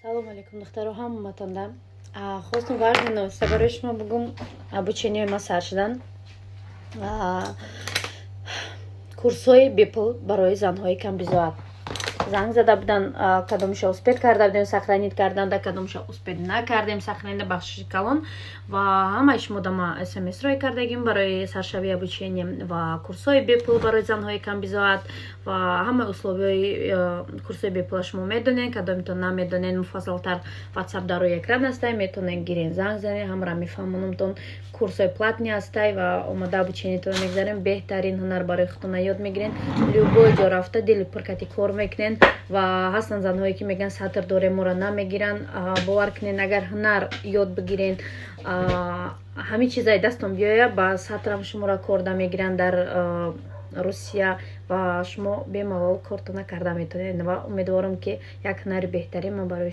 Салом алейкум, духтаро ҳаматонда. Хостум варзиновиста барои шумо бугум обучениёи ма сар шудан. Курсҳои бепул барои занҳои камбизоат. Занг зада будан, кадомиша успед карда будем сохранить карданда, кадомиша успед накардем сохраненда бахшиши калон ва ҳамаи шумо дама смс-рои кардагим барои саршавии обучение ва курсҳои бепул барои занҳои камбизоат ва ҳамаи условияи курсҳои бепула шумо медонед. Кадомитон намедонед, муфассалтар WhatsApp дар рӯи экран ҳастай, метавонед гирен занг занед, ҳамаро мефаҳмонамтон. Курсҳои платни ҳастай ва омода обучениятон мегзарем. Беҳтарин ҳунар барои худтон ёд мегирен. Любой ҷо рафта дили пуркати кор мекунен ва ҳастан занҳое ки мегӯянд сатр дорем моро намегиранд. Бовар кунед, агар ҳунар ёд бигирен, ҳамин чизаи дастон биёяд, ба сатрам шуморо кор намегиранд дар Русия ва шумо бемалол кортона карда метавонед ва умедворам ки як ҳунари беҳтарин ма барои